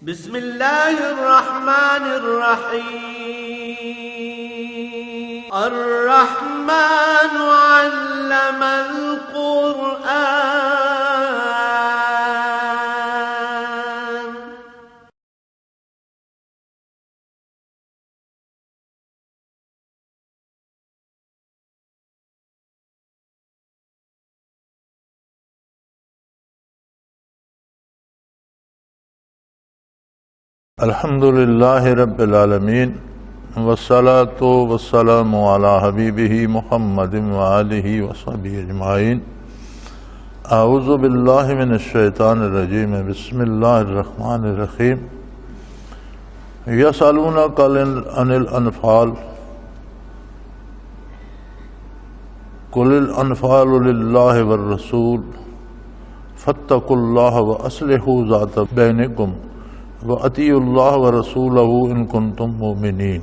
بسم اللہ الرحمن الرحیم الرحمن علم القرآن الحمد للہ رب العالمین والصلاة والسلام علی حبیبہ محمد وآلہ وصحبہ اجمعین۔ اعوذ باللہ من الشیطان الرجیم، بسم اللہ الرحمن الرحیم۔ یسألونک عن الانفال قل الانفال للہ والرسول فاتقوا اللہ واصلحوا ذات بینکم وَأَطِیعُوا اللَّهَ وَرَسُولَهُ إِن كُنتُم مُّؤْمِنِينَ۔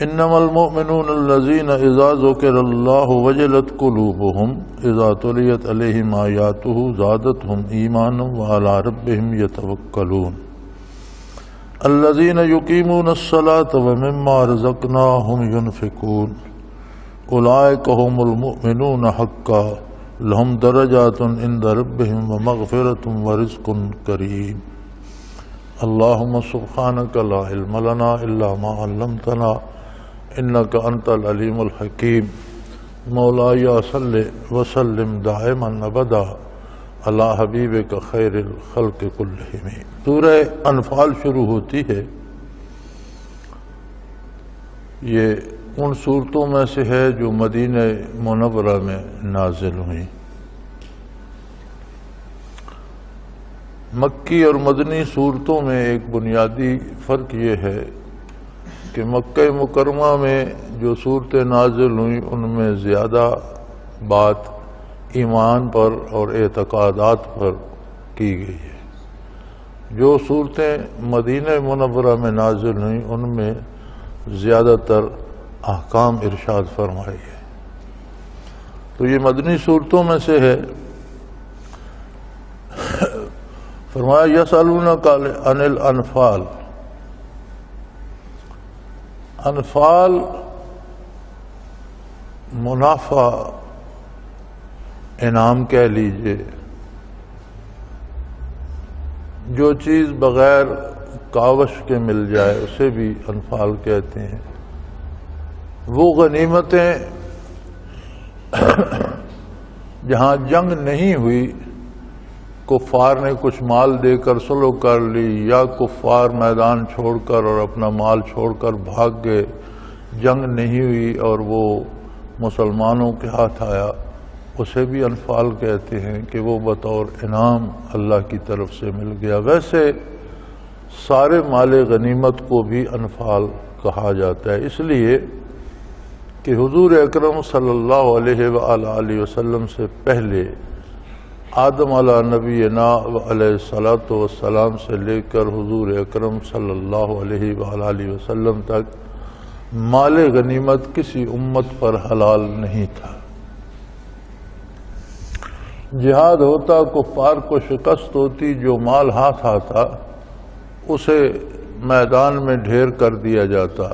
إِنَّمَا الْمُؤْمِنُونَ الَّذِينَ إِذَا ذُكِرَ اللَّهُ وَجِلَتْ قُلُوبُهُمْ إِذَا تُلِيَتْ عَلَيْهِمْ آيَاتُهُ زَادَتْهُمْ إِيمَانًا وَعَلَىٰ رَبِّهِمْ يَتَوَكَّلُونَ۔ الَّذِينَ يُقِيمُونَ الصَّلَاةَ وَمِمَّا رَزَقْنَاهُمْ يُنْفِقُونَ أُولَٰئِكَ هُمُ الْمُؤْمِنُونَ حَقًّا لَهُمْ دَرَجَاتٌ عِندَ رَبِّهِمْ وَمَغْفِرَةٌ وَرِزْقٌ كَرِيمٌ۔ اللہم سبحانک لا علم لنا الا ما علمتنا انک انت العلیم الحکیم۔ مولائی صلی وسلم دائما ابدا علی حبیبک خیر الخلق کلہم۔ سورہ انفال شروع ہوتی ہے، یہ ان صورتوں میں سے ہے جو مدینہ منورہ میں نازل ہوئیں۔ مکی اور مدنی صورتوں میں ایک بنیادی فرق یہ ہے کہ مکہ مکرمہ میں جو صورتیں نازل ہوئیں ان میں زیادہ بات ایمان پر اور اعتقادات پر کی گئی ہے۔ جو صورتیں مدینہ منورہ میں نازل ہوئیں ان میں زیادہ تر احکام ارشاد فرمائی ہے، تو یہ مدنی صورتوں میں سے ہے۔ فرمایا یسألونک عن الانفال، انفال منافع انعام کہہ لیجئے، جو چیز بغیر کاوش کے مل جائے اسے بھی انفال کہتے ہیں۔ وہ غنیمتیں جہاں جنگ نہیں ہوئی، کفار نے کچھ مال دے کر صلح کر لی یا کفار میدان چھوڑ کر اور اپنا مال چھوڑ کر بھاگ گئے، جنگ نہیں ہوئی اور وہ مسلمانوں کے ہاتھ آیا، اسے بھی انفال کہتے ہیں کہ وہ بطور انعام اللہ کی طرف سے مل گیا۔ ویسے سارے مال غنیمت کو بھی انفال کہا جاتا ہے، اس لیے کہ حضور اکرم صلی اللہ علیہ وآلہ وسلم سے پہلے آدم علیہ نبینا علیہ الصلاۃ والسلام سے لے کر حضور اکرم صلی اللہ علیہ وآلہ وسلم تک مال غنیمت کسی امت پر حلال نہیں تھا۔ جہاد ہوتا، کفار کو شکست ہوتی، جو مال ہاتھ آتا اسے میدان میں ڈھیر کر دیا جاتا،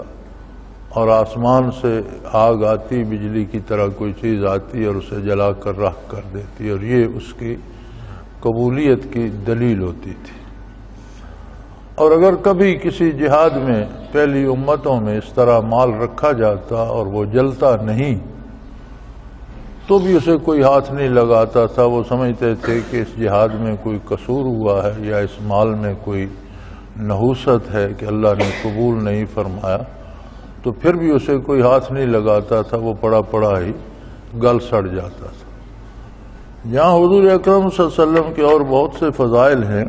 اور آسمان سے آگ آتی، بجلی کی طرح کوئی چیز آتی اور اسے جلا کر راکھ کر دیتی، اور یہ اس کی قبولیت کی دلیل ہوتی تھی۔ اور اگر کبھی کسی جہاد میں پہلی امتوں میں اس طرح مال رکھا جاتا اور وہ جلتا نہیں تو بھی اسے کوئی ہاتھ نہیں لگاتا تھا، وہ سمجھتے تھے کہ اس جہاد میں کوئی قصور ہوا ہے یا اس مال میں کوئی نحوست ہے کہ اللہ نے قبول نہیں فرمایا، تو پھر بھی اسے کوئی ہاتھ نہیں لگاتا تھا، وہ پڑا پڑا ہی گل سڑ جاتا تھا۔ جہاں حضور اکرم صلی اللہ علیہ وسلم کے اور بہت سے فضائل ہیں،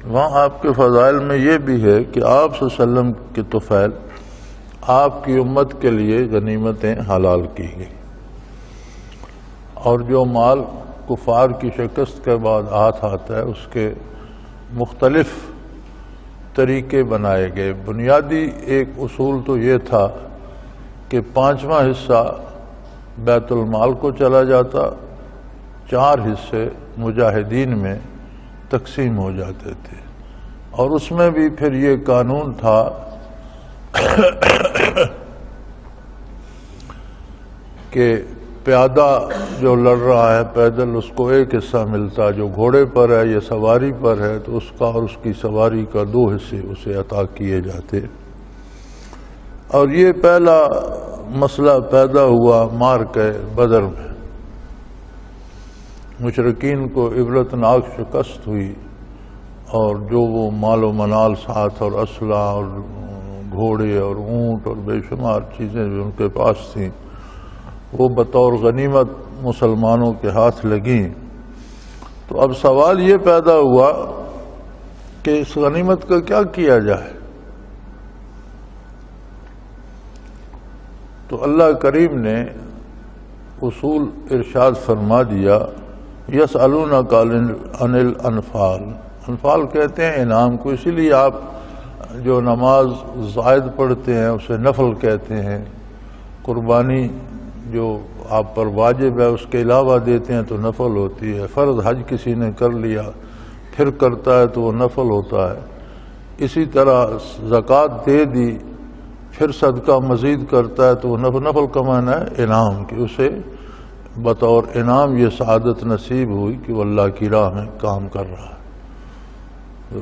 وہاں آپ کے فضائل میں یہ بھی ہے کہ آپ صلی اللہ علیہ وسلم کے طفیل آپ کی امت کے لیے غنیمتیں حلال کی گئی، اور جو مال کفار کی شکست کے بعد ہاتھ آتا ہے اس کے مختلف طریقے بنائے گئے۔ بنیادی ایک اصول تو یہ تھا کہ 5واں حصہ بیت المال کو چلا جاتا، 4 حصے مجاہدین میں تقسیم ہو جاتے تھے۔ اور اس میں بھی پھر یہ قانون تھا کہ پیادہ جو لڑ رہا ہے پیدل اس کو ایک حصہ ملتا، جو گھوڑے پر ہے یا سواری پر ہے تو اس کا اور اس کی سواری کا 2 حصے اسے عطا کیے جاتے۔ اور یہ پہلا مسئلہ پیدا ہوا معرکہ بدر میں، مشرکین کو عبرتناک شکست ہوئی، اور جو وہ مال و منال ساتھ اور اسلحہ اور گھوڑے اور اونٹ اور بے شمار چیزیں جو ان کے پاس تھیں وہ بطور غنیمت مسلمانوں کے ہاتھ لگیں۔ تو اب سوال یہ پیدا ہوا کہ اس غنیمت کا کیا کیا جائے؟ تو اللہ کریم نے اصول ارشاد فرما دیا، یسألونک عن الانفال، انفال کہتے ہیں انعام کو، اسی لیے آپ جو نماز زائد پڑھتے ہیں اسے نفل کہتے ہیں، قربانی جو آپ پر واجب ہے اس کے علاوہ دیتے ہیں تو نفل ہوتی ہے، فرض حج کسی نے کر لیا پھر کرتا ہے تو وہ نفل ہوتا ہے، اسی طرح زکوٰۃ دے دی پھر صدقہ مزید کرتا ہے تو وہ نفل کا معنی ہے انعام، کہ اسے بطور انعام یہ سعادت نصیب ہوئی کہ وہ اللہ کی راہ میں کام کر رہا ہے۔ تو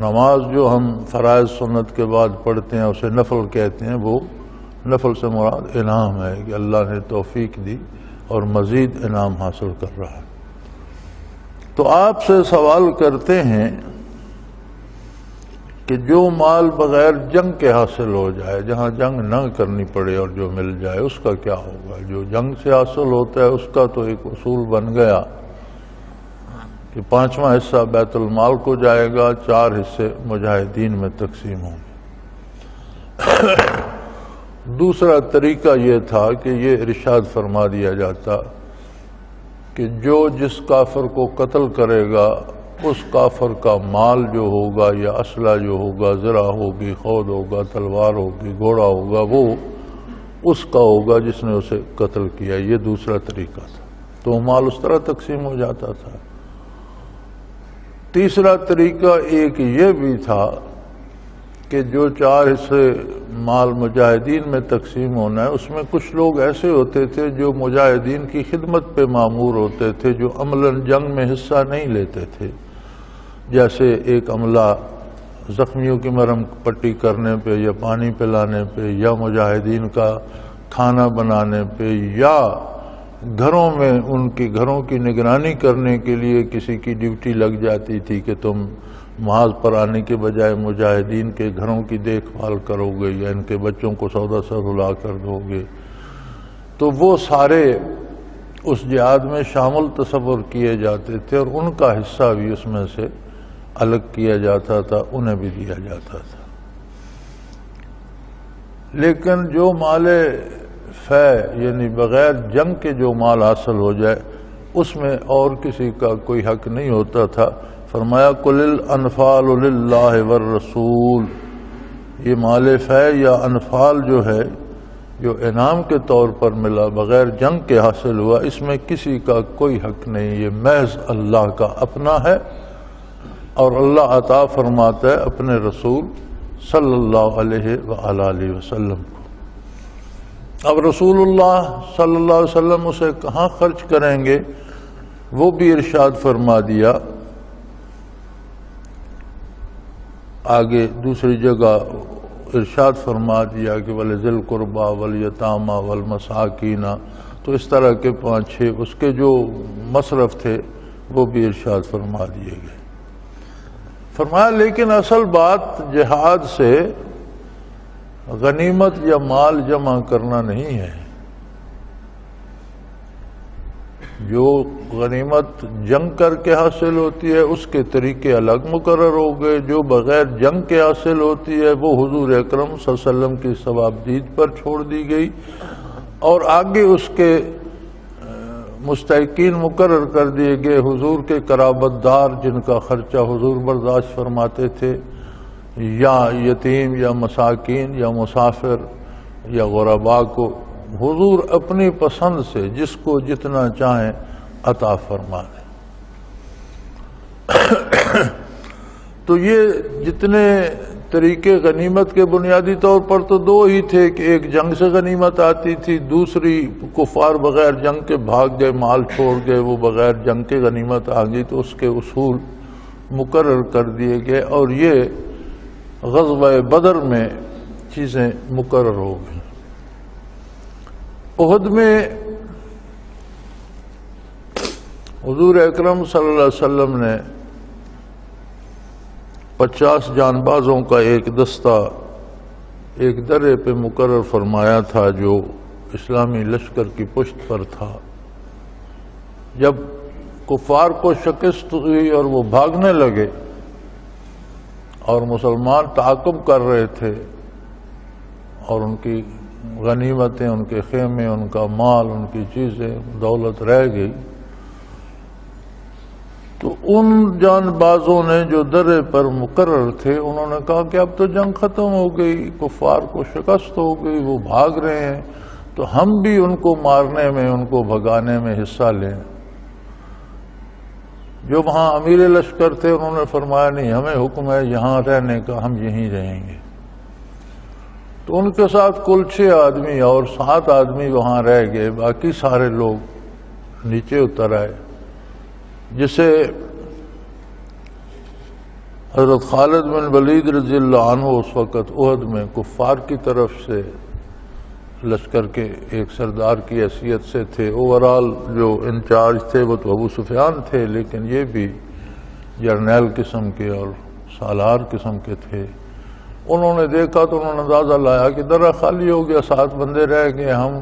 نماز جو ہم فرائض سنت کے بعد پڑھتے ہیں اسے نفل کہتے ہیں، وہ نفل سے مراد انعام ہے کہ اللہ نے توفیق دی اور مزید انعام حاصل کر رہا ہے۔ تو آپ سے سوال کرتے ہیں کہ جو مال بغیر جنگ کے حاصل ہو جائے، جہاں جنگ نہ کرنی پڑے اور جو مل جائے، اس کا کیا ہوگا؟ جو جنگ سے حاصل ہوتا ہے اس کا تو ایک اصول بن گیا کہ 5واں حصہ بیت المال کو جائے گا، 4 حصے مجاہدین میں تقسیم ہوں گے۔ دوسرا طریقہ یہ تھا کہ یہ ارشاد فرما دیا جاتا کہ جو جس کافر کو قتل کرے گا اس کافر کا مال جو ہوگا یا اسلحہ جو ہوگا، زرہ ہوگی، خود ہوگا، تلوار ہوگی، گھوڑا ہوگا، وہ اس کا ہوگا جس نے اسے قتل کیا۔ یہ دوسرا طریقہ تھا، تو مال اس طرح تقسیم ہو جاتا تھا۔ تیسرا طریقہ ایک یہ بھی تھا کہ جو 4 حصے مال مجاہدین میں تقسیم ہونا ہے اس میں کچھ لوگ ایسے ہوتے تھے جو مجاہدین کی خدمت پہ مامور ہوتے تھے، جو عملاً جنگ میں حصہ نہیں لیتے تھے، جیسے ایک عملہ زخمیوں کی مرہم پٹی کرنے پہ یا پانی پلانے پہ یا مجاہدین کا کھانا بنانے پہ یا گھروں میں ان کی گھروں کی نگرانی کرنے کے لیے کسی کی ڈیوٹی لگ جاتی تھی کہ تم محاذ پر آنے کے بجائے مجاہدین کے گھروں کی دیکھ بھال کرو گے یا ان کے بچوں کو سودا سرلا کر دو گے، تو وہ سارے اس جہاد میں شامل تصور کیے جاتے تھے اور ان کا حصہ بھی اس میں سے الگ کیا جاتا تھا، انہیں بھی دیا جاتا تھا۔ لیکن جو مال فے یعنی بغیر جنگ کے جو مال حاصل ہو جائے اس میں اور کسی کا کوئی حق نہیں ہوتا تھا۔ فرمایا قل الانفال للہ والرسول، یہ مال فے یا انفال جو ہے جو انعام کے طور پر ملا بغیر جنگ کے حاصل ہوا، اس میں کسی کا کوئی حق نہیں، یہ محض اللہ کا اپنا ہے اور اللہ عطا فرماتا ہے اپنے رسول صلی اللہ علیہ وآلہ وسلم کو۔ اب رسول اللہ صلی اللہ علیہ وسلم اسے کہاں خرچ کریں گے وہ بھی ارشاد فرما دیا۔ آگے دوسری جگہ ارشاد فرما دیا کہ وَلِذِي الْقُرْبَى وَالْيَتَامَى وَالْمَسَاكِينَ، تو اس طرح کے 5-6 اس کے جو مصرف تھے وہ بھی ارشاد فرما دیے گئے۔ فرمایا لیکن اصل بات جہاد سے غنیمت یا مال جمع کرنا نہیں ہے، جو غنیمت جنگ کر کے حاصل ہوتی ہے اس کے طریقے الگ مقرر ہو گئے، جو بغیر جنگ کے حاصل ہوتی ہے وہ حضور اکرم صلی اللہ علیہ وسلم کی ثوابدید پر چھوڑ دی گئی، اور آگے اس کے مستحقین مقرر کر دیے گئے، حضور کے قرابت دار جن کا خرچہ حضور برداشت فرماتے تھے، یا یتیم یا مساکین یا مسافر یا غرباء کو حضور اپنی پسند سے جس کو جتنا چاہیں عطا فرما دیں۔ تو یہ جتنے طریقے غنیمت کے بنیادی طور پر تو دو ہی تھے کہ ایک جنگ سے غنیمت آتی تھی، دوسری کفار بغیر جنگ کے بھاگ گئے، مال چھوڑ گئے، وہ بغیر جنگ کے غنیمت آ گئی، تو اس کے اصول مقرر کر دیے گئے، اور یہ غزوہ بدر میں چیزیں مقرر ہو گئیں۔ احد میں حضور اکرم صلی اللہ علیہ وسلم نے 50 جان بازوں کا ایک دستہ ایک درے پہ مقرر فرمایا تھا جو اسلامی لشکر کی پشت پر تھا۔ جب کفار کو شکست ہوئی اور وہ بھاگنے لگے اور مسلمان تعاقب کر رہے تھے اور ان کی غنیمتیں، ان کے خیمے، ان کا مال، ان کی چیزیں، دولت رہ گئی، تو ان جان بازوں نے جو درے پر مقرر تھے انہوں نے کہا کہ اب تو جنگ ختم ہو گئی، کفار کو شکست ہو گئی، وہ بھاگ رہے ہیں، تو ہم بھی ان کو مارنے میں، ان کو بھگانے میں حصہ لیں۔ جو وہاں امیر لشکر تھے انہوں نے فرمایا نہیں، ہمیں حکم ہے یہاں رہنے کا، ہم یہیں رہیں گے۔ تو ان کے ساتھ کل 6 آدمی اور 7 آدمی وہاں رہ گئے، باقی سارے لوگ نیچے اتر آئے، جسے حضرت خالد بن ولید رضی اللہ عنہ اس وقت احد میں کفار کی طرف سے لشکر کے ایک سردار کی حیثیت سے تھے، اوورال جو انچارج تھے وہ تو ابو سفیان تھے، لیکن یہ بھی جرنیل قسم کے اور سالار قسم کے تھے۔ انہوں نے دیکھا تو انہوں نے اندازہ لایا کہ درہ خالی ہو گیا، 7 بندے رہ گئے، ہم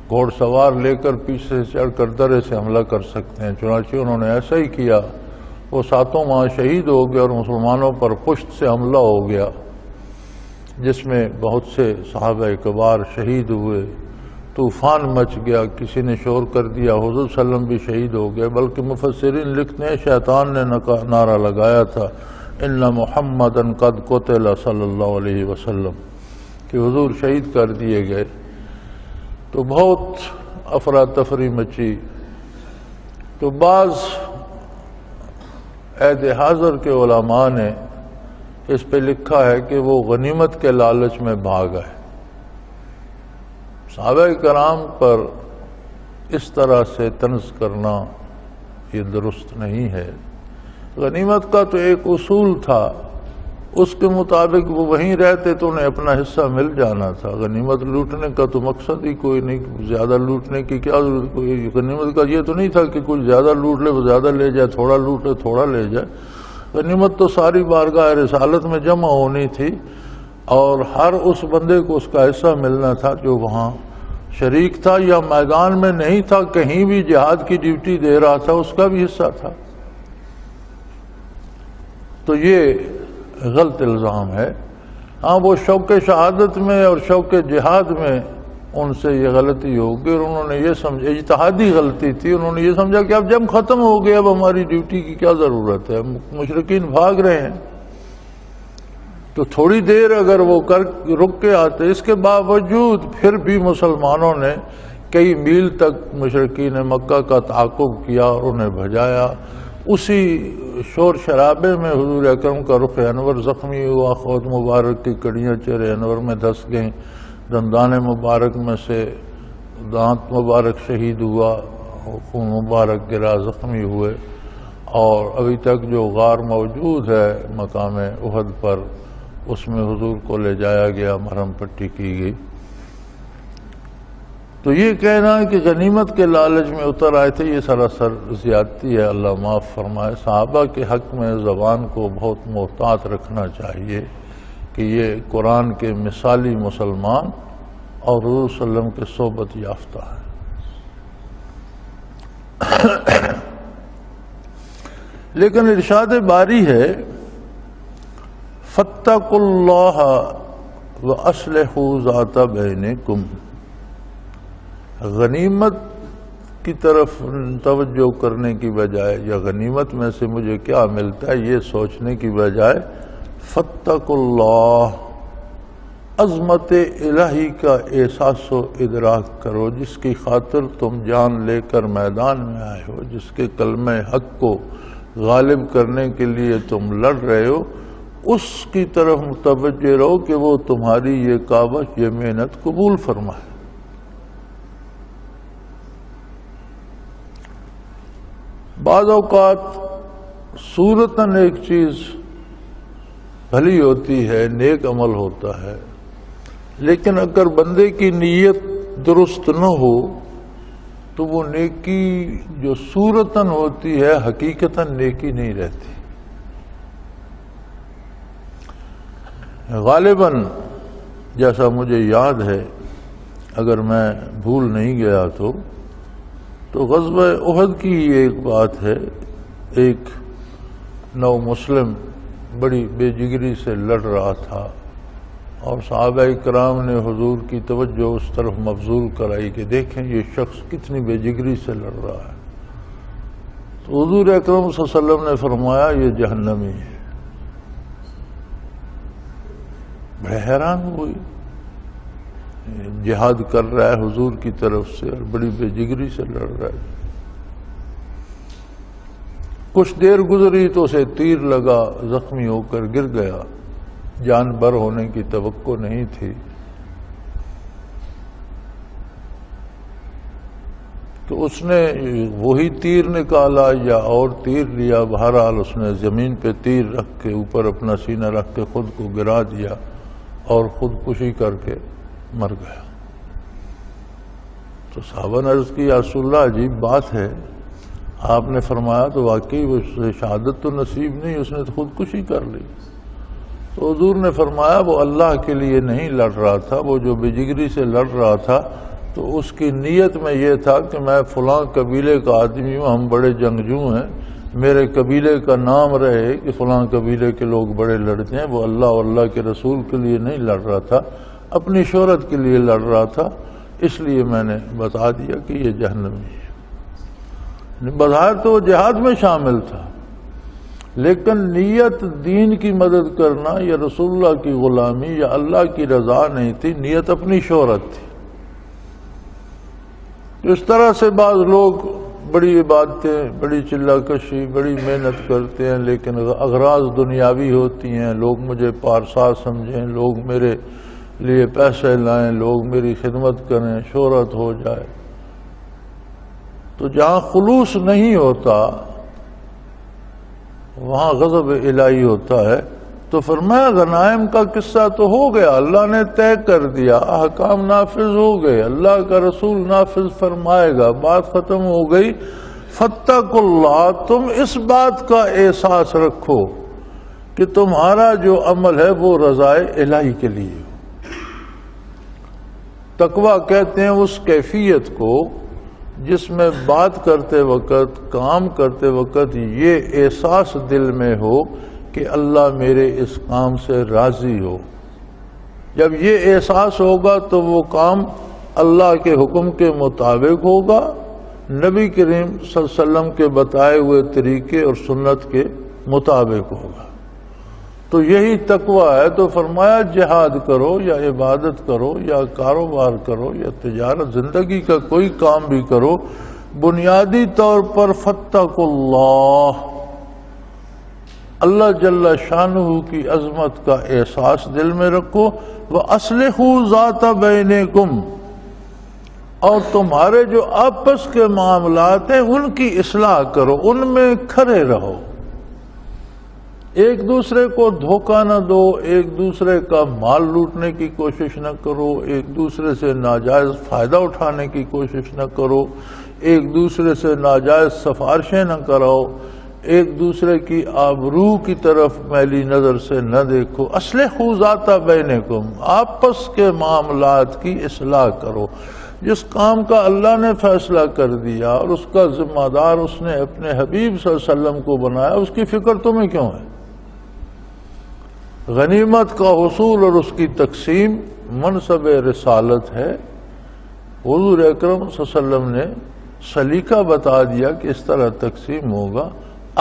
گھوڑ سوار لے کر پیچھے سے چڑھ کر درے سے حملہ کر سکتے ہیں۔ چنانچہ انہوں نے ایسا ہی کیا، وہ 7 وہاں شہید ہو گئے اور مسلمانوں پر پشت سے حملہ ہو گیا، جس میں بہت سے صحابہ کبار شہید ہوئے، طوفان مچ گیا، کسی نے شور کر دیا، حضور صلی اللہ علیہ وسلم بھی شہید ہو گئے، بلکہ مفسرین لکھتے ہیں شیطان نے نعرہ لگایا تھا ان محمدا قد قتل صلی اللہ علیہ وسلم، کہ حضور شہید کر دیے گئے۔ تو بہت افراتفری مچی۔ تو بعض عہد حاضر کے علماء نے اس پہ لکھا ہے کہ وہ غنیمت کے لالچ میں بھاگ آئے۔ صحابہ کرام پر اس طرح سے طنز کرنا یہ درست نہیں ہے۔ غنیمت کا تو ایک اصول تھا، اس کے مطابق وہ وہیں رہتے تو انہیں اپنا حصہ مل جانا تھا۔ غنیمت لوٹنے کا تو مقصد ہی کوئی نہیں، زیادہ لوٹنے کی کیا ضرورت، کوئی غنیمت کا یہ تو نہیں تھا کہ کوئی زیادہ لوٹ لے وہ زیادہ لے جائے، تھوڑا لوٹ لے تھوڑا لے جائے۔ غنیمت تو ساری بارگاہ رسالت میں جمع ہونی تھی اور ہر اس بندے کو اس کا حصہ ملنا تھا جو وہاں شریک تھا یا میدان میں نہیں تھا، کہیں بھی جہاد کی ڈیوٹی دے رہا تھا، اس کا بھی حصہ تھا۔ تو یہ غلط الزام ہے۔ ہاں وہ شوق شہادت میں اور شوق جہاد میں ان سے یہ غلطی ہوگی، اور انہوں نے یہ سمجھا، اجتہادی غلطی تھی، انہوں نے یہ سمجھا کہ اب جنگ ختم ہو گیا، اب ہماری ڈیوٹی کی کیا ضرورت ہے، مشرکین بھاگ رہے ہیں، تو تھوڑی دیر اگر وہ رک کے آتے۔ اس کے باوجود پھر بھی مسلمانوں نے کئی میل تک مشرکین مکہ کا تعاقب کیا اور انہیں بھجایا۔ اسی شور شرابے میں حضور اکرم کا رخ انور زخمی ہوا، خود مبارک کی کڑیاں چہرے انور میں دھس گئیں، دندان مبارک میں سے دانت مبارک شہید ہوا، خون مبارک گرا، زخمی ہوئے، اور ابھی تک جو غار موجود ہے مقام احد پر، اس میں حضور کو لے جایا گیا، مرہم پٹی کی گئی۔ تو یہ کہنا ہے کہ غنیمت کے لالچ میں اتر آئے تھے، یہ سراسر زیادتی ہے، اللہ معاف فرمائے۔ صحابہ کے حق میں زبان کو بہت محتاط رکھنا چاہیے کہ یہ قرآن کے مثالی مسلمان اور حضور صلی اللہ علیہ وسلم کے صحبت یافتہ ہیں۔ لیکن ارشاد باری ہے فاتقوا اللہ واصلحوا ذات بینکم، غنیمت کی طرف توجہ کرنے کی بجائے یا غنیمت میں سے مجھے کیا ملتا ہے یہ سوچنے کی بجائے فاتقوا اللہ، عظمت الہی کا احساس و ادراک کرو، جس کی خاطر تم جان لے کر میدان میں آئے ہو، جس کے کلمہ حق کو غالب کرنے کے لیے تم لڑ رہے ہو، اس کی طرف متوجہ رہو کہ وہ تمہاری یہ کاوش، یہ محنت قبول فرمائے۔ بعض اوقات صورتاً ایک چیز بھلی ہوتی ہے، نیک عمل ہوتا ہے، لیکن اگر بندے کی نیت درست نہ ہو تو وہ نیکی جو صورتاً ہوتی ہے حقیقتاً نیکی نہیں رہتی۔ غالباً جیسا مجھے یاد ہے، اگر میں بھول نہیں گیا تو غزوہ احد کی ایک بات ہے، ایک نو مسلم بڑی بے جگری سے لڑ رہا تھا اور صحابہ کرام نے حضور کی توجہ اس طرف مبذول کرائی کہ دیکھیں یہ شخص کتنی بے جگری سے لڑ رہا ہے۔ تو حضور اکرم صلی اللہ علیہ وسلم نے فرمایا یہ جہنمی ہے۔ بڑے حیران ہوئی، جہاد کر رہا ہے حضور کی طرف سے اور بڑی بے جگری سے لڑ رہا ہے۔ کچھ دیر گزری تو اسے تیر لگا، زخمی ہو کر گر گیا، جان بر ہونے کی توقع نہیں تھی۔ تو اس نے وہی تیر نکالا یا اور تیر لیا، بہرحال اس نے زمین پہ تیر رکھ کے اوپر اپنا سینہ رکھ کے خود کو گرا دیا اور خودکشی کر کے مر گیا۔ تو صحابہ نے عرض کی یا رسول اللہ عجیب بات ہے، آپ نے فرمایا تو واقعی وہ شہادت تو نصیب نہیں، اس نے تو خودکشی کر لی۔ تو حضور نے فرمایا وہ اللہ کے لیے نہیں لڑ رہا تھا، وہ جو بے جگری سے لڑ رہا تھا تو اس کی نیت میں یہ تھا کہ میں فلاں قبیلے کا آدمی ہوں، ہم بڑے جنگجو ہیں، میرے قبیلے کا نام رہے کہ فلاں قبیلے کے لوگ بڑے لڑتے ہیں۔ وہ اللہ اور اللہ کے رسول کے لیے نہیں لڑ رہا تھا، اپنی شہرت کے لیے لڑ رہا تھا، اس لیے میں نے بتا دیا کہ یہ جہنمی ہے۔ بظاہر تو وہ جہاد میں شامل تھا، لیکن نیت دین کی مدد کرنا یا رسول اللہ کی غلامی یا اللہ کی رضا نہیں تھی، نیت اپنی شہرت تھی۔ اس طرح سے بعض لوگ بڑی عبادتیں، بڑی چلہ کشی، بڑی محنت کرتے ہیں، لیکن اغراض دنیاوی ہوتی ہیں، لوگ مجھے پارسا سمجھیں، لوگ میرے لیے پیسے لائیں، لوگ میری خدمت کریں، شہرت ہو جائے۔ تو جہاں خلوص نہیں ہوتا وہاں غضب الہی ہوتا ہے۔ تو فرمایا غنائم کا قصہ تو ہو گیا، اللہ نے طے کر دیا، احکام نافذ ہو گئے، اللہ کا رسول نافذ فرمائے گا، بات ختم ہو گئی۔ فاتقوا اللہ، تم اس بات کا احساس رکھو کہ تمہارا جو عمل ہے وہ رضائے الہی کے لیے ہو۔ تقویٰ کہتے ہیں اس کیفیت کو جس میں بات کرتے وقت، کام کرتے وقت یہ احساس دل میں ہو کہ اللہ میرے اس کام سے راضی ہو۔ جب یہ احساس ہوگا تو وہ کام اللہ کے حکم کے مطابق ہوگا، نبی کریم صلی اللہ علیہ وسلم کے بتائے ہوئے طریقے اور سنت کے مطابق ہوگا۔ تو یہی تقویٰ ہے۔ تو فرمایا جہاد کرو یا عبادت کرو یا کاروبار کرو یا تجارت، زندگی کا کوئی کام بھی کرو، بنیادی طور پر فاتقوا اللہ، اللہ جل شانہ کی عظمت کا احساس دل میں رکھو۔ وَأَصْلِحُوا ذَاتَ بَيْنِكُمْ، اور تمہارے جو آپس کے معاملات ہیں ان کی اصلاح کرو، ان میں کھڑے رہو، ایک دوسرے کو دھوکہ نہ دو، ایک دوسرے کا مال لوٹنے کی کوشش نہ کرو، ایک دوسرے سے ناجائز فائدہ اٹھانے کی کوشش نہ کرو، ایک دوسرے سے ناجائز سفارشیں نہ کراؤ، ایک دوسرے کی آبرو کی طرف میلی نظر سے نہ دیکھو۔ اصلحوا ذات بینکم، آپس کے معاملات کی اصلاح کرو۔ جس کام کا اللہ نے فیصلہ کر دیا اور اس کا ذمہ دار اس نے اپنے حبیب صلی اللہ علیہ وسلم کو بنایا، اس کی فکر تمہیں کیوں ہے؟ غنیمت کا حصول اور اس کی تقسیم منصب رسالت ہے۔ حضور اکرم صلی اللہ علیہ وسلم نے سلیقہ بتا دیا کہ اس طرح تقسیم ہوگا۔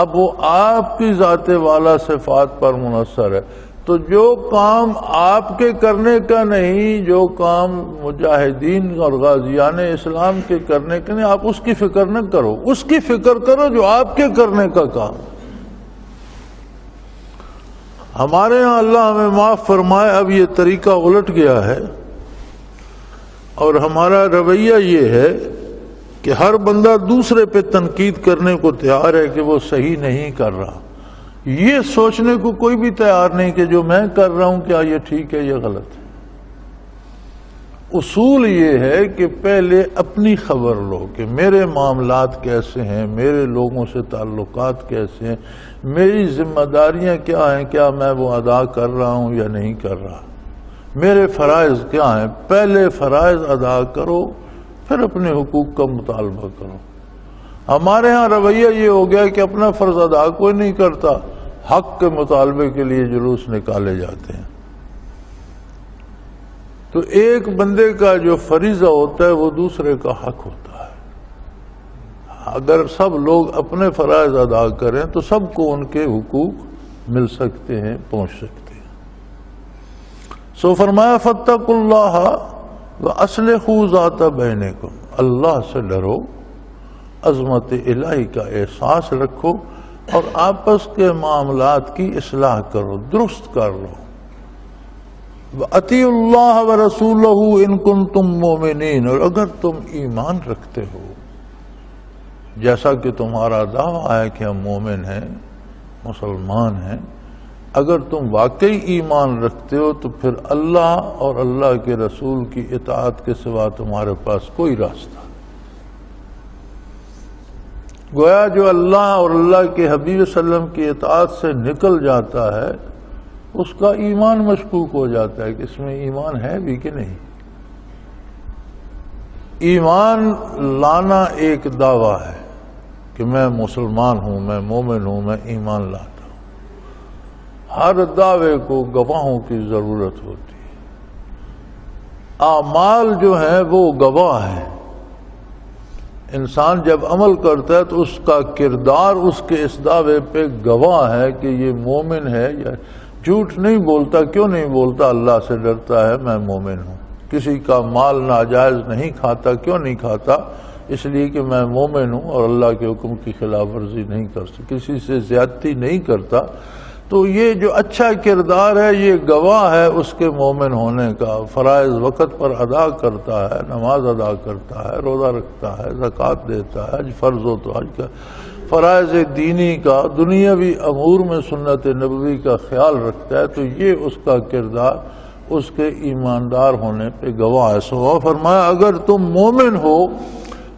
اب وہ آپ کی ذات والا صفات پر منحصر ہے۔ تو جو کام آپ کے کرنے کا نہیں، جو کام مجاہدین اور غازیان اسلام کے کرنے کا نہیں، آپ اس کی فکر نہ کرو، اس کی فکر کرو جو آپ کے کرنے کا کام۔ ہمارے ہاں اللہ ہمیں معاف فرمائے اب یہ طریقہ الٹ گیا ہے، اور ہمارا رویہ یہ ہے کہ ہر بندہ دوسرے پہ تنقید کرنے کو تیار ہے کہ وہ صحیح نہیں کر رہا، یہ سوچنے کو کوئی بھی تیار نہیں کہ جو میں کر رہا ہوں کیا یہ ٹھیک ہے یا غلط ہے۔ اصول یہ ہے کہ پہلے اپنی خبر لو کہ میرے معاملات کیسے ہیں، میرے لوگوں سے تعلقات کیسے ہیں، میری ذمہ داریاں کیا ہیں، کیا میں وہ ادا کر رہا ہوں یا نہیں کر رہا، میرے فرائض کیا ہیں۔ پہلے فرائض ادا کرو، پھر اپنے حقوق کا مطالبہ کرو۔ ہمارے ہاں رویہ یہ ہو گیا کہ اپنا فرض ادا کوئی نہیں کرتا، حق کے مطالبے کے لیے جلوس نکالے جاتے ہیں۔ تو ایک بندے کا جو فریضہ ہوتا ہے وہ دوسرے کا حق ہوتا ہے۔ اگر سب لوگ اپنے فرائض ادا کریں تو سب کو ان کے حقوق مل سکتے ہیں، پہنچ سکتے ہیں۔ سو فرمایا فاتقوا اللہ واصلحوا ذات بینکم، اللہ سے ڈرو، عظمت الہی کا احساس رکھو اور آپس کے معاملات کی اصلاح کرو، درست کر لو۔ وَأَطِيعُوا اللَّهَ وَرَسُولَهُ إِن كُنتُم مُّؤْمِنِينَ، اور اگر تم ایمان رکھتے ہو، جیسا کہ تمہارا دعویٰ ہے کہ ہم مومن ہیں، مسلمان ہیں، اگر تم واقعی ایمان رکھتے ہو تو پھر اللہ اور اللہ کے رسول کی اطاعت کے سوا تمہارے پاس کوئی راستہ۔ گویا جو اللہ اور اللہ کے حبیب صلی اللہ علیہ وسلم کی اطاعت سے نکل جاتا ہے اس کا ایمان مشکوک ہو جاتا ہے کہ اس میں ایمان ہے بھی کہ نہیں۔ ایمان لانا ایک دعویٰ ہے کہ میں مسلمان ہوں، میں مومن ہوں، میں ایمان لاتا ہوں۔ ہر دعوے کو گواہوں کی ضرورت ہوتی ہے۔ اعمال جو ہیں وہ گواہ ہیں۔ انسان جب عمل کرتا ہے تو اس کا کردار اس کے اس دعوے پہ گواہ ہے کہ یہ مومن ہے یا جھوٹ نہیں بولتا۔ کیوں نہیں بولتا؟ اللہ سے ڈرتا ہے، میں مومن ہوں۔ کسی کا مال ناجائز نہیں کھاتا۔ کیوں نہیں کھاتا؟ اس لیے کہ میں مومن ہوں اور اللہ کے حکم کی خلاف ورزی نہیں کر سکتا، کسی سے زیادتی نہیں کرتا۔ تو یہ جو اچھا کردار ہے یہ گواہ ہے اس کے مومن ہونے کا۔ فرائض وقت پر ادا کرتا ہے، نماز ادا کرتا ہے، روزہ رکھتا ہے، زکوٰۃ دیتا ہے، حج فرض ہو تو حج کا، فرائض دینی کا، دنیاوی امور میں سنت نبوی کا خیال رکھتا ہے، تو یہ اس کا کردار اس کے ایماندار ہونے پہ گواہ ہے۔ سو فرمایا اگر تم مومن ہو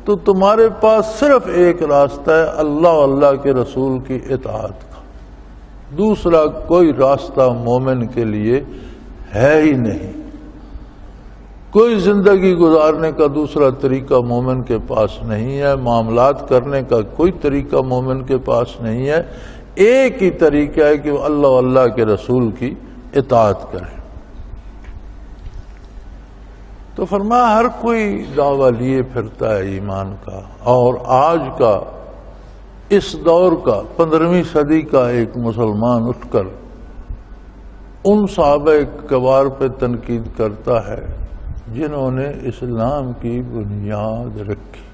تو تمہارے پاس صرف ایک راستہ ہے، اللہ اور اللہ کے رسول کی اطاعت کا۔ دوسرا کوئی راستہ مومن کے لیے ہے ہی نہیں۔ کوئی زندگی گزارنے کا دوسرا طریقہ مومن کے پاس نہیں ہے، معاملات کرنے کا کوئی طریقہ مومن کے پاس نہیں ہے۔ ایک ہی طریقہ ہے کہ وہ اللہ و اللہ کے رسول کی اطاعت کرے۔ تو فرمایا ہر کوئی دعویٰ لیے پھرتا ہے ایمان کا، اور آج کا اس دور کا 15ویں صدی کا ایک مسلمان اٹھ کر ان صحابہ کبار پہ تنقید کرتا ہے جنہوں نے اسلام کی بنیاد رکھی۔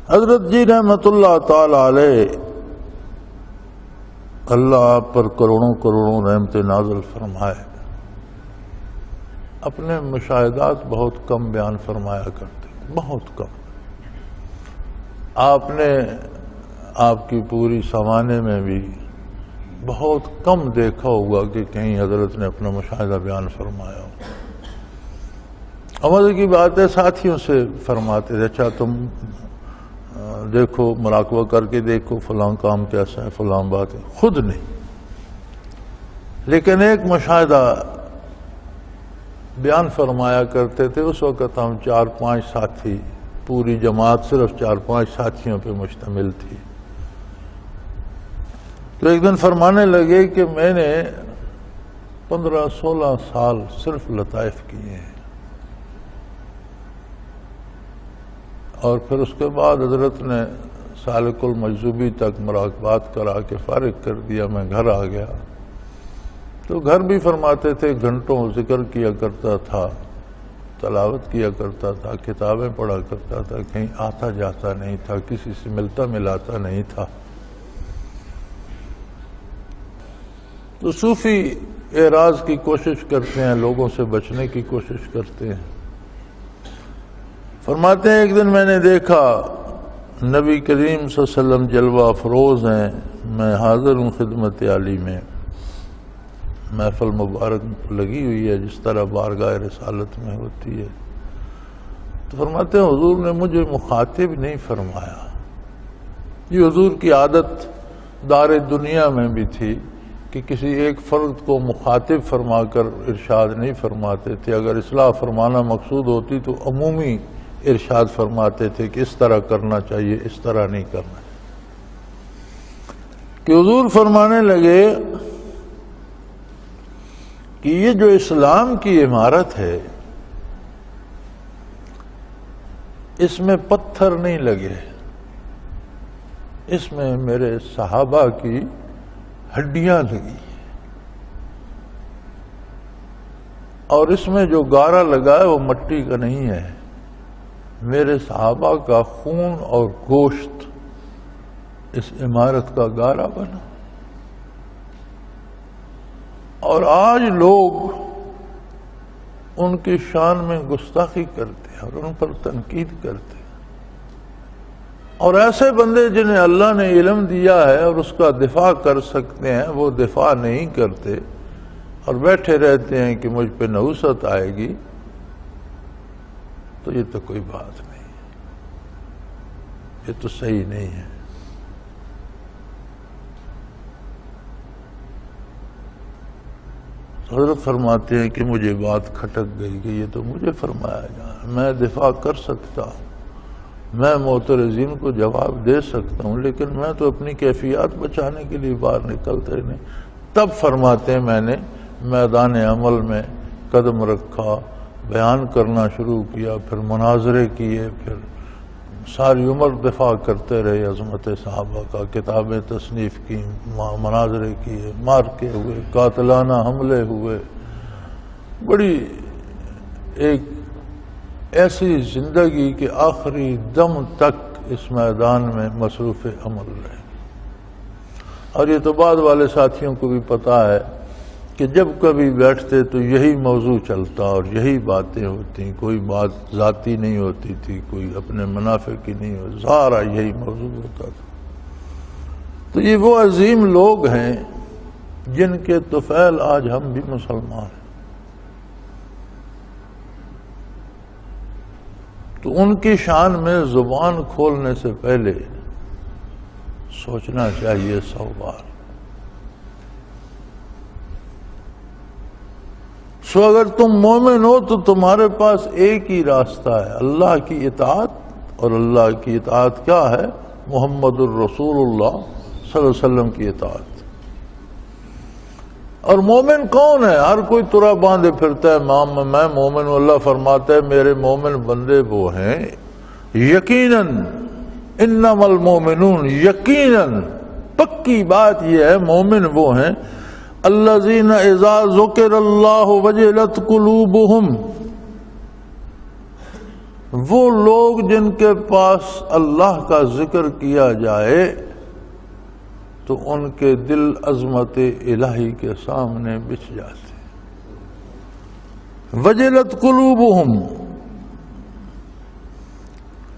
حضرت جی رحمت اللہ تعالی علیہ، اللہ آپ پر کروڑوں کروڑوں رحمت نازل فرمائے، اپنے مشاہدات بہت کم بیان فرمایا کرتے، بہت کم۔ آپ نے آپ کی پوری سوانح میں بھی بہت کم دیکھا ہوگا کہ کہیں حضرت نے اپنا مشاہدہ بیان فرمایا ہو۔ مزے کی بات ہے، ساتھیوں سے فرماتے تھے اچھا تم دیکھو، مراقبہ کر کے دیکھو فلاں کام کیسا ہے، فلاں بات ہے، خود نہیں۔ لیکن ایک مشاہدہ بیان فرمایا کرتے تھے، اس وقت ہم 4-5 ساتھی، پوری جماعت صرف 4-5 ساتھیوں پہ مشتمل تھی۔ تو ایک دن فرمانے لگے کہ میں نے 15-16 سال صرف لطائف کیے ہیں، اور پھر اس کے بعد حضرت نے سالک المجذوبی تک مراقبات کرا کے فارغ کر دیا، میں گھر آ گیا۔ تو گھر بھی فرماتے تھے گھنٹوں ذکر کیا کرتا تھا، تلاوت کیا کرتا تھا، کتابیں پڑھا کرتا تھا، کہیں آتا جاتا نہیں تھا، کسی سے ملتا ملاتا نہیں تھا۔ تو صوفی اعراض کی کوشش کرتے ہیں، لوگوں سے بچنے کی کوشش کرتے ہیں۔ فرماتے ہیں ایک دن میں نے دیکھا نبی کریم صلی اللہ علیہ وسلم جلوہ افروز ہیں، میں حاضر ہوں خدمت عالی میں، محفل مبارک لگی ہوئی ہے جس طرح بارگاہ رسالت میں ہوتی ہے۔ تو فرماتے ہیں حضور نے مجھے مخاطب نہیں فرمایا۔ یہ حضور کی عادت دار دنیا میں بھی تھی کہ کسی ایک فرد کو مخاطب فرما کر ارشاد نہیں فرماتے تھے، اگر اصلاح فرمانا مقصود ہوتی تو عمومی ارشاد فرماتے تھے کہ اس طرح کرنا چاہیے، اس طرح نہیں کرنا چاہیے۔ کہ حضور فرمانے لگے کہ یہ جو اسلام کی عمارت ہے اس میں پتھر نہیں لگے، اس میں میرے صحابہ کی ہڈیاں لگی، اور اس میں جو گارا لگا ہے وہ مٹی کا نہیں ہے، میرے صحابہ کا خون اور گوشت اس عمارت کا گارا بنا۔ اور آج لوگ ان کی شان میں گستاخی کرتے ہیں اور ان پر تنقید کرتے ہیں، اور ایسے بندے جنہیں اللہ نے علم دیا ہے اور اس کا دفاع کر سکتے ہیں وہ دفاع نہیں کرتے اور بیٹھے رہتے ہیں کہ مجھ پہ نحوست آئے گی، تو یہ تو کوئی بات نہیں، یہ تو صحیح نہیں ہے۔ حضرت فرماتے ہیں کہ مجھے بات کھٹک گئی کہ یہ تو مجھے فرمایا جائے، میں دفاع کر سکتا ہوں، میں معترضین کو جواب دے سکتا ہوں، لیکن میں تو اپنی کیفیات بچانے کے لیے باہر نکلتا ہی نہیں۔ تب فرماتے ہیں میں نے میدان عمل میں قدم رکھا، بیان کرنا شروع کیا، پھر مناظرے کیے، پھر ساری عمر دفاع کرتے رہے عظمت صحابہ کا، کتابیں تصنیف کی، مناظرے کیے، مارکے ہوئے، قاتلانہ حملے ہوئے، بڑی ایک ایسی زندگی کہ آخری دم تک اس میدان میں مصروف عمل رہے۔ اور یہ تو بعد والے ساتھیوں کو بھی پتا ہے کہ جب کبھی بیٹھتے تو یہی موضوع چلتا اور یہی باتیں ہوتی، کوئی بات ذاتی نہیں ہوتی تھی، کوئی اپنے منافع کی نہیں ہوتی، سارا یہی موضوع ہوتا تھا۔ تو یہ وہ عظیم لوگ ہیں جن کے طفیل آج ہم بھی مسلمان ہیں۔ تو ان کی شان میں زبان کھولنے سے پہلے سوچنا چاہیے 100 بار۔ سو اگر تم مومن ہو تو تمہارے پاس ایک ہی راستہ ہے، اللہ کی اطاعت، اور اللہ کی اطاعت کیا ہے؟ محمد الرسول اللہ صلی اللہ علیہ وسلم کی اطاعت۔ اور مومن کون ہے؟ ہر کوئی ترا باندھے پھرتا ہے میں مومن ہوں۔ اللہ فرماتا ہے میرے مومن بندے وہ ہیں یقیناً، انما المومنون، یقیناً پکی بات یہ ہے مومن وہ ہیں الذین اذا ذکر اللہ وجلت قلوبہم، وہ لوگ جن کے پاس اللہ کا ذکر کیا جائے تو ان کے دل عظمت الہی کے سامنے بچھ جاتے۔ وجلت قلوبہم،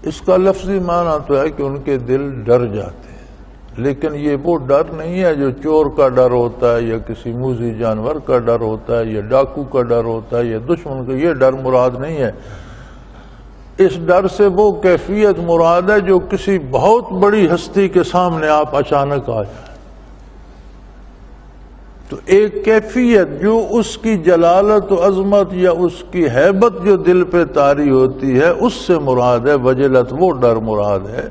اس کا لفظی معنی تو ہے کہ ان کے دل ڈر جاتے ہیں، لیکن یہ وہ ڈر نہیں ہے جو چور کا ڈر ہوتا ہے یا کسی موذی جانور کا ڈر ہوتا ہے یا ڈاکو کا ڈر ہوتا ہے یا دشمن کا، یہ ڈر مراد نہیں ہے۔ اس ڈر سے وہ کیفیت مراد ہے جو کسی بہت بڑی ہستی کے سامنے آپ اچانک آ جائیں، تو ایک کیفیت جو اس کی جلالت و عظمت یا اس کی ہیبت جو دل پہ طاری ہوتی ہے اس سے مراد ہے وجلت، وہ ڈر مراد ہے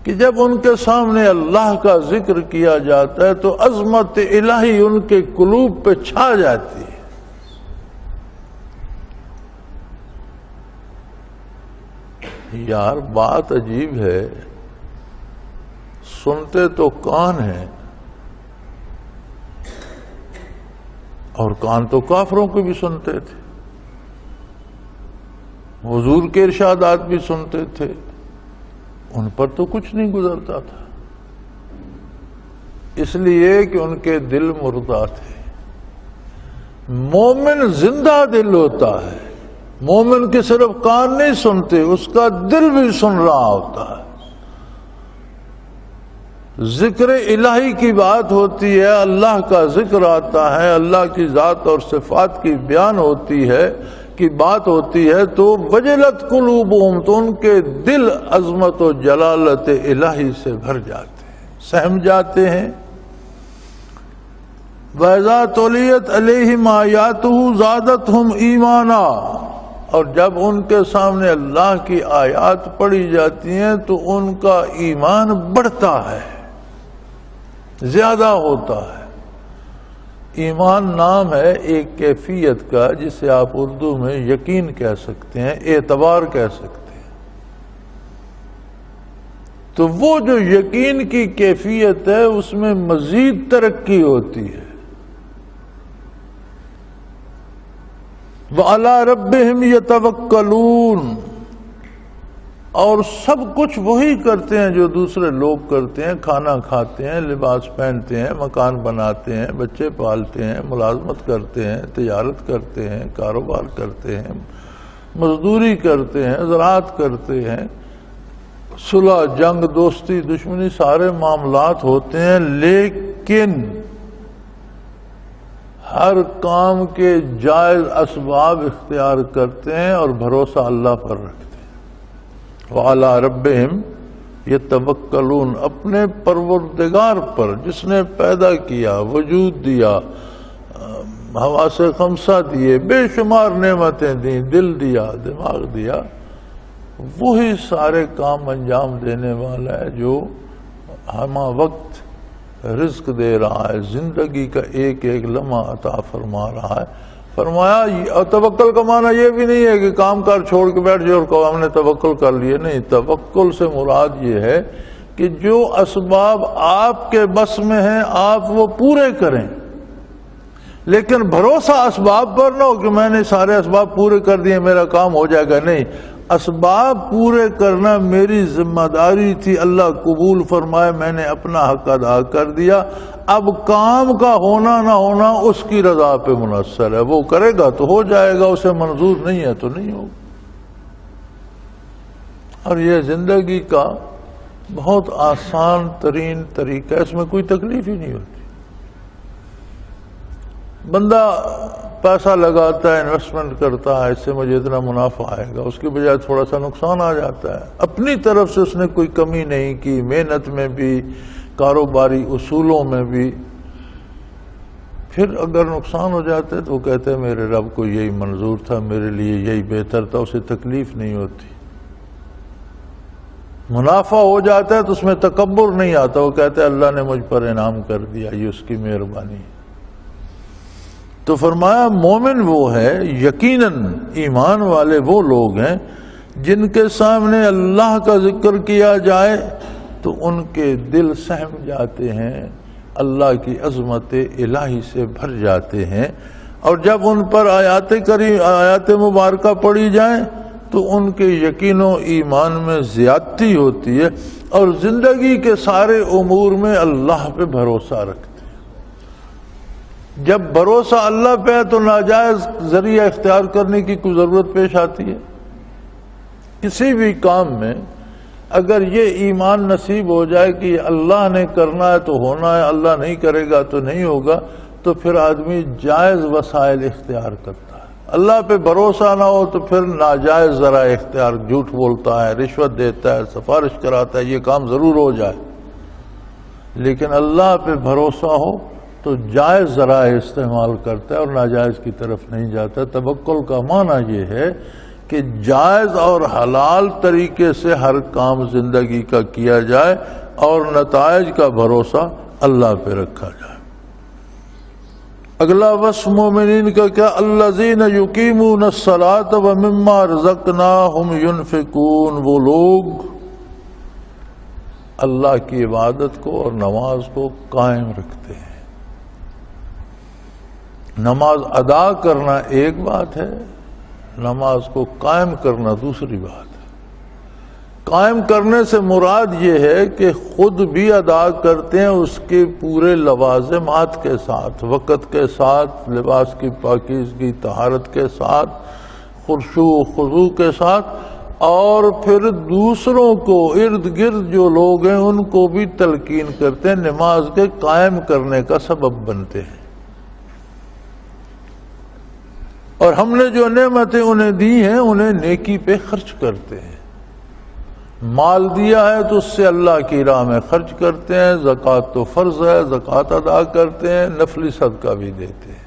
کہ جب ان کے سامنے اللہ کا ذکر کیا جاتا ہے تو عظمت الہی ان کے قلوب پہ چھا جاتی ہے۔ یار بات عجیب ہے، سنتے تو کان ہیں اور کان تو کافروں کو بھی سنتے تھے، حضور کے ارشادات بھی سنتے تھے، ان پر تو کچھ نہیں گزرتا تھا، اس لیے کہ ان کے دل مردہ تھے۔ مومن زندہ دل ہوتا ہے، مومن کے صرف کان نہیں سنتے، اس کا دل بھی سن رہا ہوتا ہے۔ ذکر الہی کی بات ہوتی ہے، اللہ کا ذکر آتا ہے، اللہ کی ذات اور صفات کی بیان ہوتی ہے کی بات ہوتی ہے، تو وجلت قلوبہم، تو ان کے دل عظمت و جلالت الہی سے بھر جاتے ہیں، سہم جاتے ہیں۔ وَإِذَا تُلِيَتْ عَلَيْهِمْ آيَاتُهُ زَادَتْهُمْ ایمانا، اور جب ان کے سامنے اللہ کی آیات پڑھی جاتی ہیں تو ان کا ایمان بڑھتا ہے، زیادہ ہوتا ہے۔ ایمان نام ہے ایک کیفیت کا جسے آپ اردو میں یقین کہہ سکتے ہیں، اعتبار کہہ سکتے ہیں۔ تو وہ جو یقین کی کیفیت ہے اس میں مزید ترقی ہوتی ہے۔ وَعَلَىٰ رَبِّهِمْ يَتَوَكَّلُونَ، اور سب کچھ وہی کرتے ہیں جو دوسرے لوگ کرتے ہیں، کھانا کھاتے ہیں، لباس پہنتے ہیں، مکان بناتے ہیں، بچے پالتے ہیں، ملازمت کرتے ہیں، تجارت کرتے ہیں، کاروبار کرتے ہیں، مزدوری کرتے ہیں، زراعت کرتے ہیں، صلح، جنگ، دوستی، دشمنی، سارے معاملات ہوتے ہیں، لیکن ہر کام کے جائز اسباب اختیار کرتے ہیں اور بھروسہ اللہ پر رکھتے ہیں۔ وَعَلَىٰ رَبِّهِمْ يَتَوَكَّلُونَ، اپنے پروردگار پر جس نے پیدا کیا، وجود دیا، حواس خمسہ دیے، بے شمار نعمتیں دیں، دل دیا، دماغ دیا، وہی سارے کام انجام دینے والا ہے جو ہمہ وقت رزق دے رہا ہے، زندگی کا ایک ایک لمحہ عطا فرما رہا ہے۔ فرمایا توکل کا معنی یہ بھی نہیں ہے کہ کام کار چھوڑ کے بیٹھ جائے اور کہو ہم نے توکل کر لیے، نہیں، توکل سے مراد یہ ہے کہ جو اسباب آپ کے بس میں ہیں آپ وہ پورے کریں، لیکن بھروسہ اسباب پر نہ ہو کہ میں نے سارے اسباب پورے کر دیے میرا کام ہو جائے گا، نہیں، اسباب پورے کرنا میری ذمہ داری تھی، اللہ قبول فرمائے، میں نے اپنا حق ادا کر دیا، اب کام کا ہونا نہ ہونا اس کی رضا پہ منحصر ہے، وہ کرے گا تو ہو جائے گا، اسے منظور نہیں ہے تو نہیں ہوگا۔ اور یہ زندگی کا بہت آسان ترین طریقہ ہے، اس میں کوئی تکلیف ہی نہیں ہوتی۔ بندہ پیسہ لگاتا ہے، انویسٹمنٹ کرتا ہے، اس سے مجھے اتنا منافع آئے گا، اس کی بجائے تھوڑا سا نقصان آ جاتا ہے، اپنی طرف سے اس نے کوئی کمی نہیں کی، محنت میں بھی، کاروباری اصولوں میں بھی، پھر اگر نقصان ہو جاتا ہے تو وہ کہتے ہیں میرے رب کو یہی منظور تھا، میرے لیے یہی بہتر تھا، اسے تکلیف نہیں ہوتی۔ منافع ہو جاتا ہے تو اس میں تکبر نہیں آتا، وہ کہتے ہیں اللہ نے مجھ پر انعام کر دیا، یہ اس کی مہربانی ہے۔ تو فرمایا مومن وہ ہے، یقیناً ایمان والے وہ لوگ ہیں جن کے سامنے اللہ کا ذکر کیا جائے تو ان کے دل سہم جاتے ہیں، اللہ کی عظمت الہی سے بھر جاتے ہیں، اور جب ان پر آیات مبارکہ پڑھی جائیں تو ان کے یقین و ایمان میں زیادتی ہوتی ہے اور زندگی کے سارے امور میں اللہ پہ بھروسہ رکھتے ہیں۔ جب بھروسہ اللہ پہ ہے تو ناجائز ذریعہ اختیار کرنے کی کوئی ضرورت پیش آتی ہے؟ کسی بھی کام میں اگر یہ ایمان نصیب ہو جائے کہ اللہ نے کرنا ہے تو ہونا ہے، اللہ نہیں کرے گا تو نہیں ہوگا، تو پھر آدمی جائز وسائل اختیار کرتا ہے۔ اللہ پہ بھروسہ نہ ہو تو پھر ناجائز ذرائع اختیار، جھوٹ بولتا ہے، رشوت دیتا ہے، سفارش کراتا ہے، یہ کام ضرور ہو جائے۔ لیکن اللہ پہ بھروسہ ہو تو جائز ذرائع استعمال کرتا ہے اور ناجائز کی طرف نہیں جاتا۔ توکل کا معنی یہ ہے کہ جائز اور حلال طریقے سے ہر کام زندگی کا کیا جائے اور نتائج کا بھروسہ اللہ پہ رکھا جائے۔ اگلا وصف مومنین کا کیا؟ الذین یقیمون الصلاۃ ومما رزقناہم ینفقون، وہ لوگ اللہ کی عبادت کو اور نماز کو قائم رکھتے ہیں۔ نماز ادا کرنا ایک بات ہے، نماز کو قائم کرنا دوسری بات ہے۔ قائم کرنے سے مراد یہ ہے کہ خود بھی ادا کرتے ہیں اس کے پورے لوازمات کے ساتھ، وقت کے ساتھ، لباس کی پاکیزگی طہارت کے ساتھ، خشوع و خضوع کے ساتھ، اور پھر دوسروں کو ارد گرد جو لوگ ہیں ان کو بھی تلقین کرتے ہیں، نماز کے قائم کرنے کا سبب بنتے ہیں۔ اور ہم نے جو نعمتیں انہیں دی ہیں انہیں نیکی پہ خرچ کرتے ہیں۔ مال دیا ہے تو اس سے اللہ کی راہ میں خرچ کرتے ہیں، زکوٰۃ تو فرض ہے، زکوٰۃ ادا کرتے ہیں، نفلی صدقہ بھی دیتے ہیں۔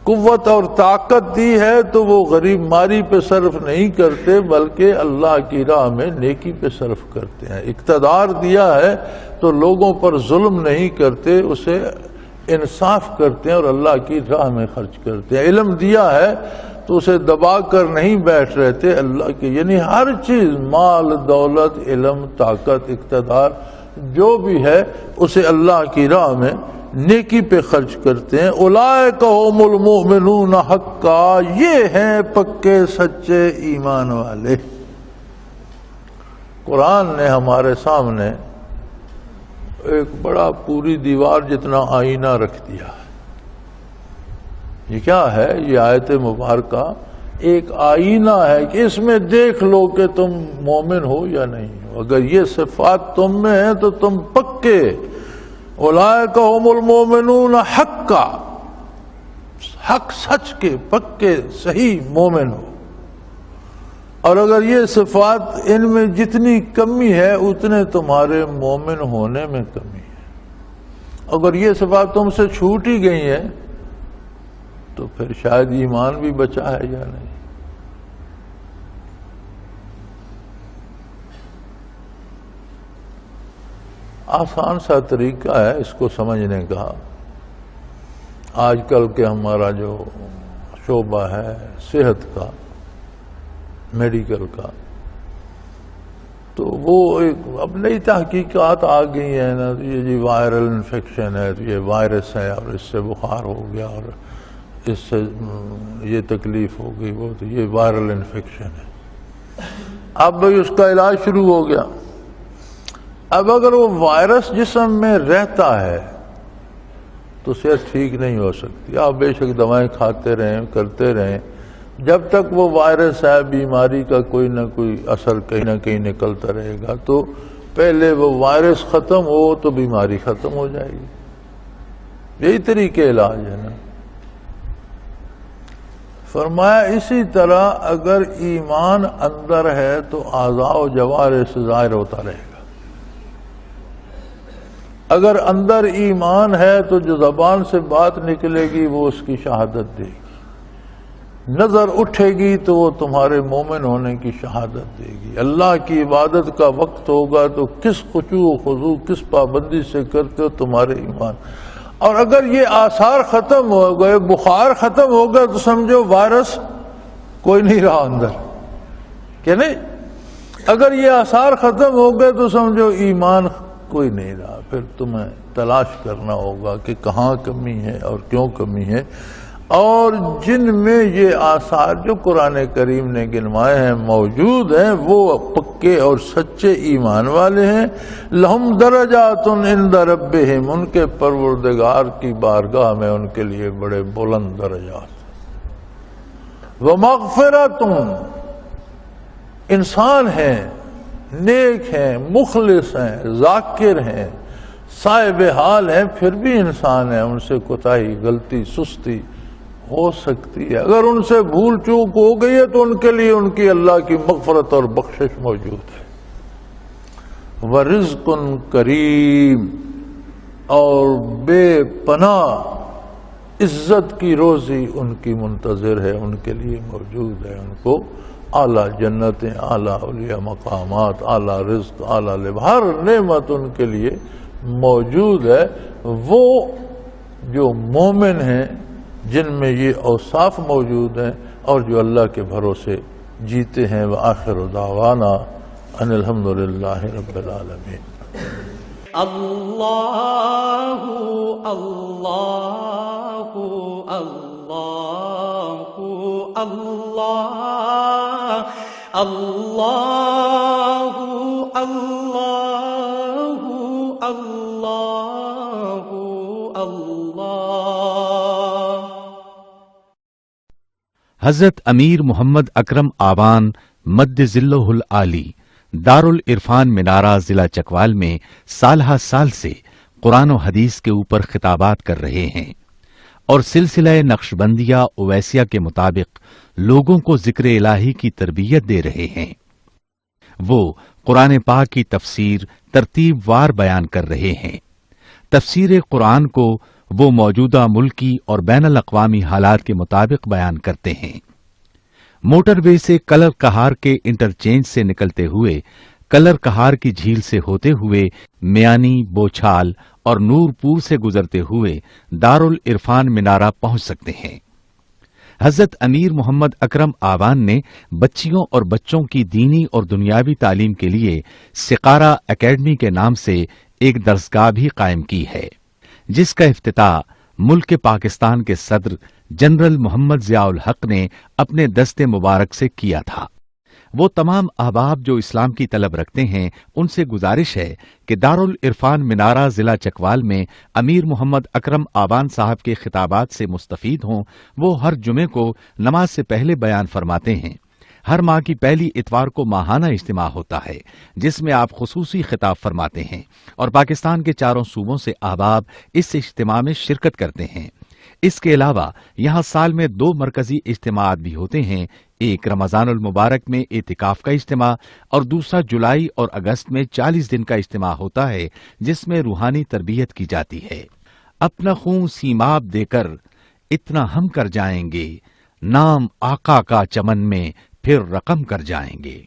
قوت اور طاقت دی ہے تو وہ غریب ماری پہ صرف نہیں کرتے بلکہ اللہ کی راہ میں نیکی پہ صرف کرتے ہیں۔ اقتدار دیا ہے تو لوگوں پر ظلم نہیں کرتے، اسے انصاف کرتے ہیں اور اللہ کی راہ میں خرچ کرتے ہیں۔ علم دیا ہے تو اسے دبا کر نہیں بیٹھ رہتے، اللہ کے یعنی ہر چیز، مال، دولت، علم، طاقت، اقتدار جو بھی ہے اسے اللہ کی راہ میں نیکی پہ خرچ کرتے ہیں۔ اولئک هم المؤمنون حقا، یہ ہیں پکے سچے ایمان والے۔ قرآن نے ہمارے سامنے ایک بڑا پوری دیوار جتنا آئینہ رکھ دیا ہے۔ یہ کیا ہے؟ یہ آیت مبارکہ ایک آئینہ ہے کہ اس میں دیکھ لو کہ تم مومن ہو یا نہیں ہو۔ اگر یہ صفات تم میں ہیں تو تم پکے اولئک هم المؤمنون حقا، حق سچ کے پکے صحیح مومن ہو۔ اور اگر یہ صفات ان میں جتنی کمی ہے اتنے تمہارے مومن ہونے میں کمی ہے۔ اگر یہ صفات تم سے چھوٹ ہی گئی ہیں تو پھر شاید ایمان بھی بچا ہے یا نہیں۔ آسان سا طریقہ ہے اس کو سمجھنے کا۔ آج کل کے ہمارا جو شعبہ ہے صحت کا، میڈیکل کا، تو وہ ایک اب نئی تحقیقات آ گئی ہیں نا، یہ جی وائرل انفیکشن ہے تو یہ وائرس ہے اور اس سے بخار ہو گیا اور اس سے یہ تکلیف ہو گئی، وہ تو یہ وائرل انفیکشن ہے۔ اب بھائی اس کا علاج شروع ہو گیا۔ اب اگر وہ وائرس جسم میں رہتا ہے تو صحت ٹھیک نہیں ہو سکتی۔ آپ بے شک دوائیں کھاتے رہیں، کرتے رہیں، جب تک وہ وائرس ہے بیماری کا کوئی نہ کوئی اثر کہیں نہ کہیں نکلتا رہے گا، تو پہلے وہ وائرس ختم ہو تو بیماری ختم ہو جائے گی۔ یہی طریقے علاج ہے نا۔ فرمایا اسی طرح اگر ایمان اندر ہے تو اعضاء و جوارح سے ظاہر ہوتا رہے گا۔ اگر اندر ایمان ہے تو جو زبان سے بات نکلے گی وہ اس کی شہادت دے گی، نظر اٹھے گی تو وہ تمہارے مومن ہونے کی شہادت دے گی۔ اللہ کی عبادت کا وقت ہوگا تو کس خشوع و خضوع، کس پابندی سے کرتے ہو تمہارے ایمان۔ اور اگر یہ آثار ختم ہو گئے، بخار ختم ہو گیا تو سمجھو وائرس کوئی نہیں رہا اندر، کہ نہیں؟ اگر یہ آثار ختم ہو گئے تو سمجھو ایمان کوئی نہیں رہا۔ پھر تمہیں تلاش کرنا ہوگا کہ کہاں کمی ہے اور کیوں کمی ہے۔ اور جن میں یہ آثار جو قرآن کریم نے گنوائے ہیں موجود ہیں وہ پکے اور سچے ایمان والے ہیں۔ لہم درجات عند ربہم، ان کے پروردگار کی بارگاہ میں ان کے لیے بڑے بلند درجات۔ ومغفرۃ، انسان ہیں، نیک ہیں، مخلص ہیں، ذاکر ہیں، صاحب حال ہیں، پھر بھی انسان ہیں، ان سے کوتاہی، غلطی، سستی ہو سکتی ہے۔ اگر ان سے بھول چوک ہو گئی ہے تو ان کے لیے ان کی اللہ کی مغفرت اور بخشش موجود ہے۔ وَرِزْقٌ کریم، اور بے پناہ عزت کی روزی ان کی منتظر ہے، ان کے لیے موجود ہے۔ ان کو اعلیٰ جنتیں، اعلیٰ اولیاء مقامات، اعلیٰ رزق، اعلیٰ لباس، ہر نعمت ان کے لیے موجود ہے۔ وہ جو مومن ہیں جن میں یہ اوصاف موجود ہیں اور جو اللہ کے بھروسے جیتے ہیں۔ وآخر دعوانا ان الحمد للہ رب العالمین۔ اللہ اللہ اللہ اللہ اللہ اللہ۔ حضرت امیر محمد اکرم آوان مد ذلہ العالی دارالعرفان منارہ ضلع چکوال میں سالہ سال سے قرآن و حدیث کے اوپر خطابات کر رہے ہیں اور سلسلہ نقشبندیہ اویسیہ کے مطابق لوگوں کو ذکر الہی کی تربیت دے رہے ہیں۔ وہ قرآن پاک کی تفسیر ترتیب وار بیان کر رہے ہیں۔ تفسیر قرآن کو وہ موجودہ ملکی اور بین الاقوامی حالات کے مطابق بیان کرتے ہیں۔ موٹر وے سے کلر کہار کے انٹرچینج سے نکلتے ہوئے کلر کہار کی جھیل سے ہوتے ہوئے میانی، بوچھال اور نور پور سے گزرتے ہوئے دارالعرفان منارہ پہنچ سکتے ہیں۔ حضرت امیر محمد اکرم آوان نے بچیوں اور بچوں کی دینی اور دنیاوی تعلیم کے لیے سقارہ اکیڈمی کے نام سے ایک درسگاہ بھی قائم کی ہے، جس کا افتتاح ملک پاکستان کے صدر جنرل محمد ضیاء الحق نے اپنے دست مبارک سے کیا تھا۔ وہ تمام احباب جو اسلام کی طلب رکھتے ہیں ان سے گزارش ہے کہ دارالعرفان منارہ ضلع چکوال میں امیر محمد اکرم آوان صاحب کے خطابات سے مستفید ہوں۔ وہ ہر جمعے کو نماز سے پہلے بیان فرماتے ہیں۔ ہر ماہ کی پہلی اتوار کو ماہانہ اجتماع ہوتا ہے جس میں آپ خصوصی خطاب فرماتے ہیں اور پاکستان کے چاروں صوبوں سے احباب اس اجتماع میں شرکت کرتے ہیں۔ اس کے علاوہ یہاں سال میں 2 مرکزی اجتماعات بھی ہوتے ہیں، ایک رمضان المبارک میں اعتکاف کا اجتماع اور دوسرا جولائی اور اگست میں 40 دن کا اجتماع ہوتا ہے جس میں روحانی تربیت کی جاتی ہے۔ اپنا خون سیماب دے کر اتنا ہم کر جائیں گے، نام آقا کا چمن میں پھر رقم کر جائیں گے۔